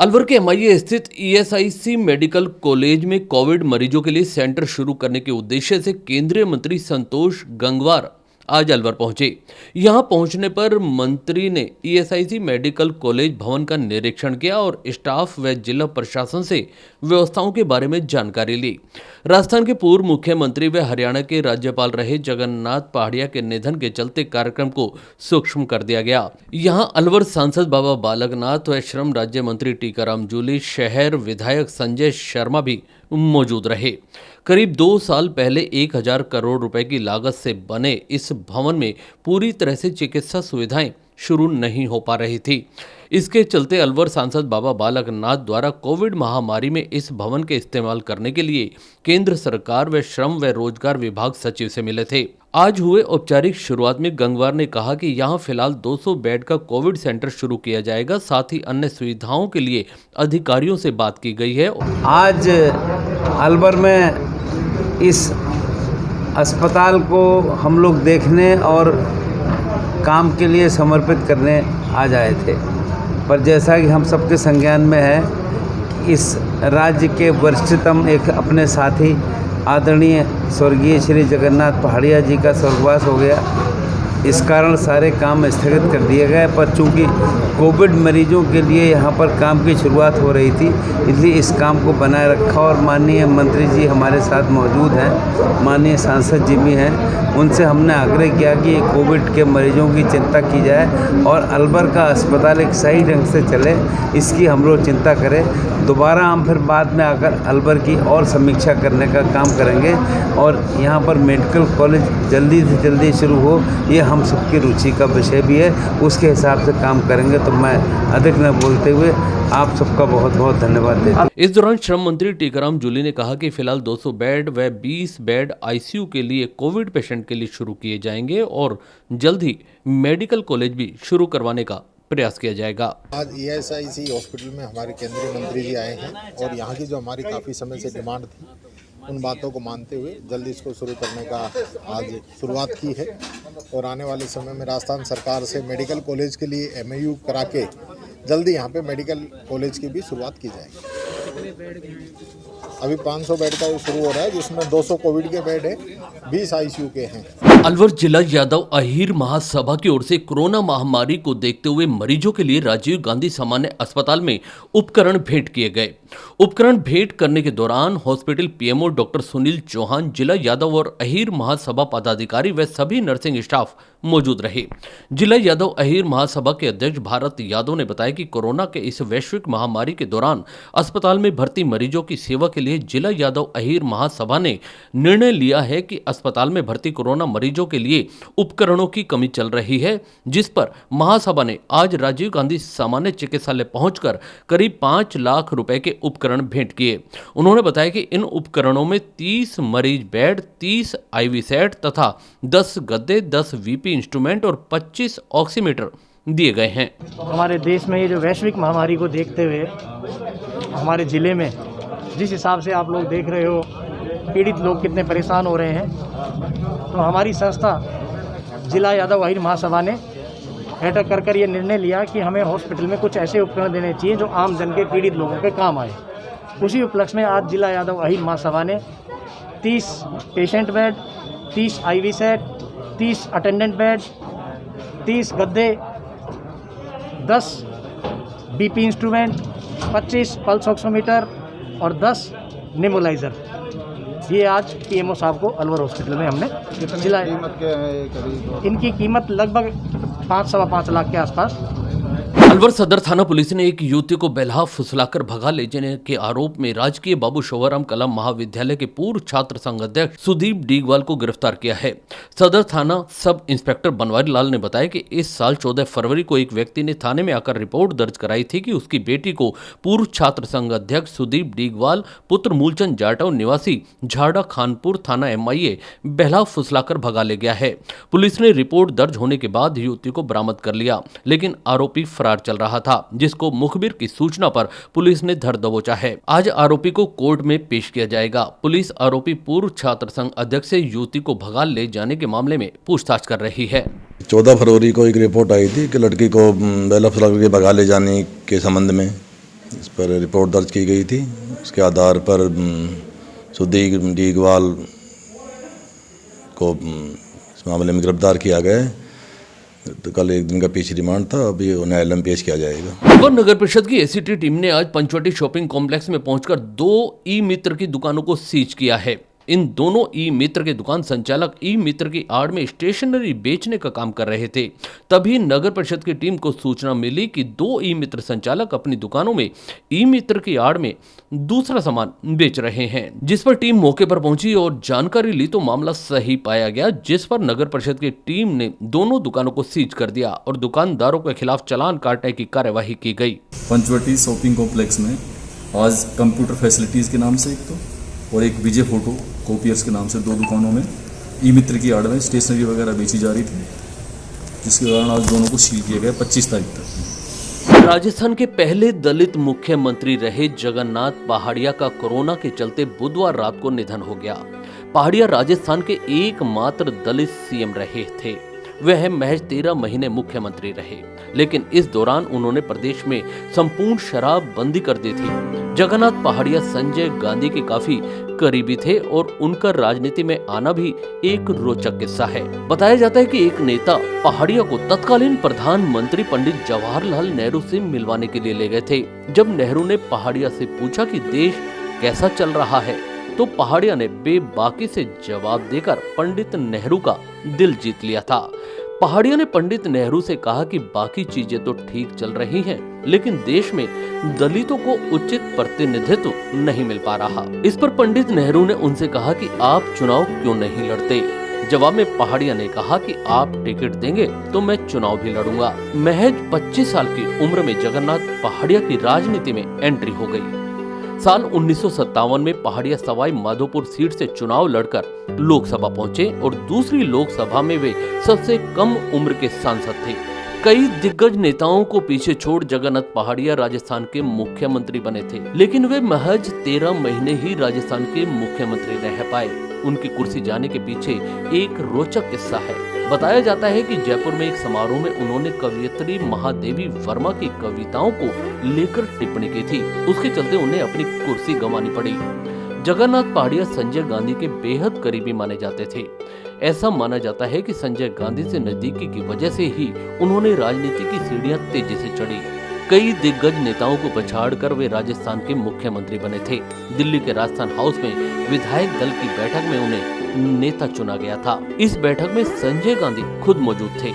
अलवर के एमआईए स्थित ESIC medical college में कोविड मरीजों के लिए सेंटर शुरू करने के उद्देश्य से केंद्रीय मंत्री संतोष गंगवार आज अलवर पहुंचे। यहां पहुंचने पर मंत्री ने ईएसआईसी मेडिकल कॉलेज भवन का निरीक्षण किया और स्टाफ व जिला प्रशासन से व्यवस्थाओं के बारे में जानकारी ली। राजस्थान के पूर्व मुख्यमंत्री व हरियाणा के राज्यपाल रहे जगन्नाथ पहाड़िया के निधन के चलते कार्यक्रम को सूक्ष्म कर दिया गया। यहां अलवर सांसद बाबा बालकनाथ व श्रम राज्य मंत्री टीकाराम जूली, शहर विधायक संजय शर्मा भी मौजूद रहे। करीब 2 साल पहले 1000 करोड़ रुपए की लागत से बने इस भवन में पूरी तरह से चिकित्सा सुविधाएं शुरू नहीं हो पा रही थी। इसके चलते अलवर सांसद बाबा बालकनाथ द्वारा कोविड महामारी में इस भवन के इस्तेमाल करने के लिए केंद्र सरकार व श्रम व रोजगार विभाग सचिव से मिले थे। आज हुए औपचारिक शुरुआत में गंगवार ने कहा कि यहां फिलहाल 200 बेड का कोविड सेंटर शुरू किया जाएगा। साथ ही अन्य सुविधाओं के लिए अधिकारियों से बात की गई है। आज अलवर में इस अस्पताल को हम लोग देखने और काम के लिए समर्पित करने आ जाए थे, पर जैसा कि हम सबके संज्ञान में है, इस राज्य के वरिष्ठतम एक अपने साथी आदरणीय स्वर्गीय श्री जगन्नाथ पहाड़िया जी का स्वर्गवास हो गया। इस कारण सारे काम स्थगित कर दिए गए, पर चूंकि कोविड मरीजों के लिए यहाँ पर काम की शुरुआत हो रही थी, इसलिए इस काम को बनाए रखा। और माननीय मंत्री जी हमारे साथ मौजूद हैं, माननीय सांसद जी भी हैं, उनसे हमने आग्रह किया कि कोविड के मरीजों की चिंता की जाए और अलवर का अस्पताल एक सही ढंग से चले, इसकी हम लोग चिंता करें। दोबारा हम फिर बाद में आकर अलवर की और समीक्षा करने का काम करेंगे और यहाँ पर मेडिकल कॉलेज जल्दी से जल्दी शुरू हो, ये हम सबकी रुचि का विषय भी है। उसके हिसाब से काम करेंगे। तो मैं अधिक न बोलते हुए आप सबका बहुत बहुत धन्यवाद देता हूं। इस दौरान श्रम मंत्री टीकाराम जूली ने कहा कि फिलहाल 200 बेड व 20 बेड आईसीयू के लिए कोविड पेशेंट के लिए शुरू किए जाएंगे और जल्द ही मेडिकल कॉलेज भी शुरू करवाने का प्रयास किया जाएगा। आज ईएसआईसी हॉस्पिटल में हमारे केंद्रीय मंत्री जी आए हैं और यहाँ की जो हमारी काफ़ी समय से डिमांड थी, उन बातों को मानते हुए जल्दी इसको शुरू करने का आज शुरुआत की है। और आने वाले समय में राजस्थान सरकार से मेडिकल कॉलेज के लिए एमओयू करा के जल्दी यहाँ पे मेडिकल कॉलेज की भी शुरुआत की जाएगी। अभी 500 बेड का शुरू हो रहा है, जिसमें 200 कोविड के बेड है, 20 आईसीयू के हैं। अलवर जिला यादव अहीर महासभा की ओर से कोरोना महामारी को देखते हुए मरीजों के लिए राजीव गांधी सामान्य अस्पताल में उपकरण भेंट किए गए। उपकरण भेंट करने के दौरान hospital PMO doctor Sunil Chauhan, जिला यादव और अहीर महासभा पदाधिकारी व सभी नर्सिंग स्टाफ मौजूद रहे। जिला यादव अहीर महासभा के अध्यक्ष भारत यादव ने बताया कि कोरोना के इस वैश्विक महामारी के दौरान अस्पताल में भर्ती मरीजों की सेवा के लिए जिला यादव अहीर महासभा ने निर्णय लिया है कि अस्पताल में भर्ती कोरोना मरीजों के लिए उपकरणों की कमी चल रही है, जिस पर महासभा ने आज राजीव गांधी सामान्य चिकित्सालय पहुंचकर करीब 5 लाख रुपए के उपकरण भेंट किए। उन्होंने बताया कि इन उपकरणों में 30 मरीज बेड, 30 आईवी सेट तथा 10 गद्दे, 10 वीपी इंस्ट्रूमेंट और 25 ऑक्सीमीटर दिए गए हैं। हमारे देश में ये जो वैश्विक महामारी को देखते हुए हमारे ज़िले में जिस हिसाब से आप लोग देख रहे हो, पीड़ित लोग कितने परेशान हो रहे हैं, तो हमारी संस्था जिला यादव अहीर महासभा ने बैठक कर ये निर्णय लिया कि हमें हॉस्पिटल में कुछ ऐसे उपकरण देने चाहिए जो आम जन के पीड़ित लोगों के काम आए। उसी उपलक्ष्य में आज जिला यादव अहीर महासभा ने 30 patient bed, 30 IV set, 30 attendant bed, 30 गद्दे, 10 बीपी इंस्ट्रूमेंट, 25 पल्स ऑक्सीमीटर और 10 नेबुलाइजर, ये आज पीएमओ साहब को अलवर हॉस्पिटल में हमने जिला। इनकी कीमत लगभग 5-5.25 लाख के आसपास। अलवर सदर थाना पुलिस ने एक युवती को बेलहा फुसलाकर भगा ले जाने के आरोप में राजकीय बाबू शोभाराम कला महाविद्यालय के पूर्व छात्र संघ अध्यक्ष सुदीप डीगवाल को गिरफ्तार किया है। सदर थाना सब इंस्पेक्टर बनवारी लाल ने बताया कि इस साल 14 फरवरी को एक व्यक्ति ने थाने में आकर रिपोर्ट दर्ज कराई थी कि उसकी बेटी को पूर्व छात्र संघ अध्यक्ष सुदीप डीगवाल पुत्र मूलचंद जाटव निवासी झाड़ा खानपुर थाना एमआईए बेलहा फुसलाकर भगा ले गया है। पुलिस ने रिपोर्ट दर्ज होने के बाद युवती को बरामद कर लिया, लेकिन आरोपी फरार चल रहा था, जिसको मुखबिर की सूचना पर पुलिस ने धर दबोचा है। आज आरोपी को कोर्ट में पेश किया जाएगा। पुलिस आरोपी पूर्व छात्र संघ अध्यक्ष से युवती को भगा ले जाने के मामले में पूछताछ कर रही है। 14 फरवरी को एक रिपोर्ट आई थी कि लड़की को बेलहा फुसलाकर के भगा ले जाने के संबंध में इस पर रिपोर्ट दर्ज की गई थी। उसके आधार पर सुदीप डीगवाल को इस मामले में गिरफ्तार किया गया है। तो कल एक दिन का पीछे रिमांड था, अभी न्यायालय में पेश किया जाएगा। वन नगर परिषद की एसीटी टीम ने आज पंचवटी शॉपिंग कॉम्प्लेक्स में पहुंचकर 2 ई मित्र की दुकानों को सीज किया है। इन दोनों ई मित्र के दुकान संचालक ई मित्र की आड़ में स्टेशनरी बेचने का काम कर रहे थे। तभी नगर परिषद की टीम को सूचना मिली कि 2 ई मित्र संचालक अपनी दुकानों में ई मित्र की आड़ में दूसरा सामान बेच रहे हैं, जिस पर टीम मौके पर पहुंची और जानकारी ली तो मामला सही पाया गया, जिस पर नगर परिषद की टीम ने दोनों दुकानों को सीज कर दिया और दुकानदारों के खिलाफ चालान काटने की कार्यवाही की गई। पंचवटी शॉपिंग कॉम्प्लेक्स में आज कंप्यूटर फैसिलिटीज़ के नाम से एक तो और एक विजय फोटो कॉपियर्स के नाम से 2 दुकानों में ई मित्र की आड़ में स्टेशनरी वगैरह बेची जा रही थी, जिसके कारण आज दोनों को सील किया गया 25 तारीख तक। राजस्थान के पहले दलित मुख्यमंत्री रहे जगन्नाथ पहाड़िया का कोरोना के चलते बुधवार रात को निधन हो गया। पहाड़िया राजस्थान के एकमात्र दलित सीएम रहे थे। वह महज 13 महीने मुख्यमंत्री रहे, लेकिन इस दौरान उन्होंने प्रदेश में संपूर्ण शराबबंदी कर दी थी। जगन्नाथ पहाड़िया संजय गांधी के काफी करीबी थे और उनका राजनीति में आना भी एक रोचक किस्सा है। बताया जाता है कि एक नेता पहाड़िया को तत्कालीन प्रधानमंत्री पंडित जवाहरलाल नेहरू से मिलवाने के लिए ले गए थे। जब नेहरू ने पहाड़िया से पूछा कि देश कैसा चल रहा है, तो पहाड़िया ने बेबाकी से जवाब देकर पंडित नेहरू का दिल जीत लिया था। पहाड़िया ने पंडित नेहरू से कहा कि बाकी चीजें तो ठीक चल रही हैं, लेकिन देश में दलितों को उचित प्रतिनिधित्व नहीं मिल पा रहा। इस पर पंडित नेहरू ने उनसे कहा कि आप चुनाव क्यों नहीं लड़ते। जवाब में पहाड़िया ने कहा कि आप टिकट देंगे तो मैं चुनाव भी लड़ूंगा। महज 25 साल की उम्र में जगन्नाथ पहाड़िया की राजनीति में एंट्री हो गई। साल 1957 में पहाड़िया सवाई माधोपुर सीट से चुनाव लड़कर लोकसभा पहुंचे और दूसरी लोकसभा में वे सबसे कम उम्र के सांसद थे। कई दिग्गज नेताओं को पीछे छोड़ जगन्नाथ पहाड़िया राजस्थान के मुख्यमंत्री बने थे, लेकिन वे महज 13 महीने ही राजस्थान के मुख्यमंत्री रह पाए। उनकी कुर्सी जाने के पीछे एक रोचक किस्सा है। बताया जाता है कि जयपुर में एक समारोह में उन्होंने कवयित्री महादेवी वर्मा की कविताओं को लेकर टिप्पणी की थी। उसके चलते उन्हें अपनी कुर्सी गंवानी पड़ी। जगन्नाथ पहाड़िया संजय गांधी के बेहद करीबी माने जाते थे। ऐसा माना जाता है कि संजय गांधी से नजदीकी की वजह से ही उन्होंने राजनीति की सीढ़ियां तेजी से चढ़ी। कई दिग्गज नेताओं को पछाड़कर वे राजस्थान के मुख्यमंत्री बने थे। दिल्ली के राजस्थान हाउस में विधायक दल की बैठक में उन्हें नेता चुना गया था। इस बैठक में संजय गांधी खुद मौजूद थे।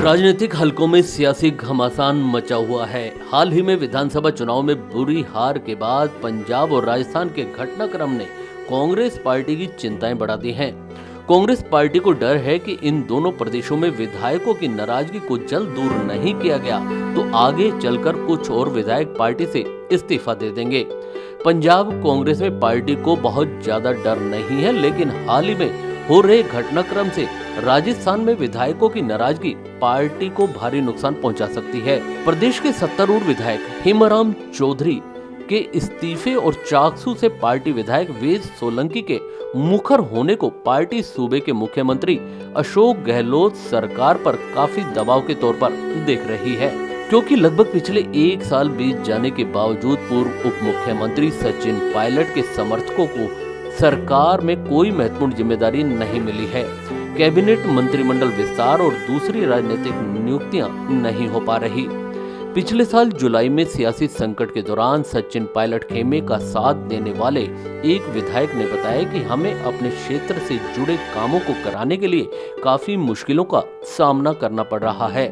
राजनीतिक हलकों में सियासी घमासान मचा हुआ है। हाल ही में विधानसभा चुनाव में बुरी हार के बाद पंजाब और राजस्थान के घटनाक्रम ने कांग्रेस पार्टी की चिंताएं बढ़ा दी हैं। कांग्रेस पार्टी को डर है कि इन दोनों प्रदेशों में विधायकों की नाराजगी को जल्द दूर नहीं किया गया तो आगे चलकर कुछ और विधायक पार्टी से इस्तीफा दे देंगे। पंजाब कांग्रेस में पार्टी को बहुत ज्यादा डर नहीं है, लेकिन हाल ही में हो रहे घटनाक्रम से राजस्थान में विधायकों की नाराजगी पार्टी को भारी नुकसान पहुंचा सकती है। प्रदेश के सत्तारूढ़ विधायक हेमाराम चौधरी के इस्तीफे और चाकसू से पार्टी विधायक वेद सोलंकी के मुखर होने को पार्टी सूबे के मुख्यमंत्री अशोक गहलोत सरकार पर काफी दबाव के तौर पर देख रही है, क्योंकि लगभग पिछले 1 साल बीत जाने के बावजूद पूर्व उप मुख्यमंत्री सचिन पायलट के समर्थकों को सरकार में कोई महत्वपूर्ण जिम्मेदारी नहीं मिली है। कैबिनेट मंत्रिमंडल विस्तार और दूसरी राजनीतिक नियुक्तियां नहीं हो पा रही। पिछले साल जुलाई में सियासी संकट के दौरान सचिन पायलट खेमे का साथ देने वाले एक विधायक ने बताया कि हमें अपने क्षेत्र से जुड़े कामों को कराने के लिए काफी मुश्किलों का सामना करना पड़ रहा है।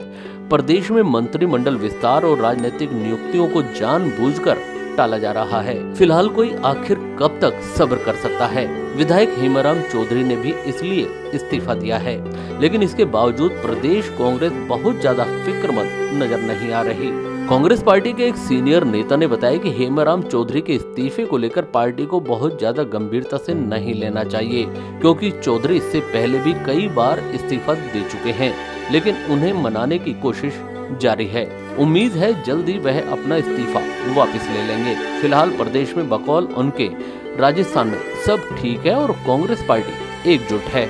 प्रदेश में मंत्रिमंडल विस्तार और राजनीतिक नियुक्तियों को जानबूझकर टाला जा रहा है। फिलहाल कोई आखिर कब तक सब्र कर सकता है। विधायक हेमाराम चौधरी ने भी इसलिए इस्तीफा दिया है, लेकिन इसके बावजूद प्रदेश कांग्रेस बहुत ज्यादा फिक्रमंद नजर नहीं आ रही। कांग्रेस पार्टी के एक सीनियर नेता ने बताया कि हेमाराम चौधरी के इस्तीफे को लेकर पार्टी को बहुत ज्यादा गंभीरता से नहीं लेना चाहिए, क्योंकि चौधरी इससे पहले भी कई बार इस्तीफा दे चुके हैं, लेकिन उन्हें मनाने की कोशिश जारी है। उम्मीद है जल्द ही वह अपना इस्तीफा वापस ले लेंगे। फिलहाल प्रदेश में बकौल उनके राजस्थान में सब ठीक है और कांग्रेस पार्टी एकजुट है।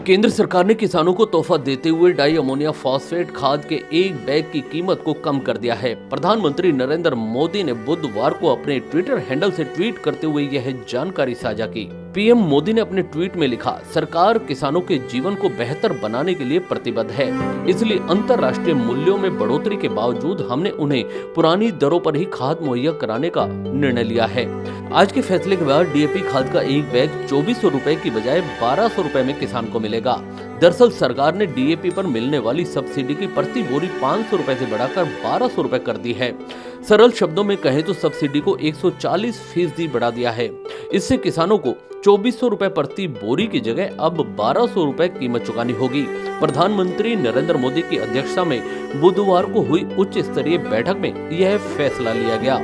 केंद्र सरकार ने किसानों को तोहफा देते हुए डाई अमोनिया फॉस्फेट खाद के एक बैग की कीमत को कम कर दिया है। प्रधानमंत्री नरेंद्र मोदी ने बुधवार को अपने ट्विटर हैंडल से ट्वीट करते हुए यह जानकारी साझा की। पीएम मोदी ने अपने ट्वीट में लिखा, सरकार किसानों के जीवन को बेहतर बनाने के लिए प्रतिबद्ध है, इसलिए अंतर्राष्ट्रीय मूल्यों में बढ़ोतरी के बावजूद हमने उन्हें पुरानी दरों पर ही खाद मुहैया कराने का निर्णय लिया है। आज के फैसले के बाद डीएपी खाद का एक बैग 2400 रुपए की बजाय 1200 रुपए में किसान को मिलेगा। दरअसल सरकार ने डीएपी पर मिलने वाली सब्सिडी की प्रति बोरी 500 रुपए से बढ़ाकर 1200 रुपए कर दी है। सरल शब्दों में कहें तो सब्सिडी को 140% बढ़ा दिया है। इससे किसानों को 2400 रुपए प्रति बोरी की जगह अब 1200 रुपए कीमत चुकानी होगी। प्रधानमंत्री नरेंद्र मोदी की अध्यक्षता में बुधवार को हुई उच्च स्तरीय बैठक में यह फैसला लिया गया।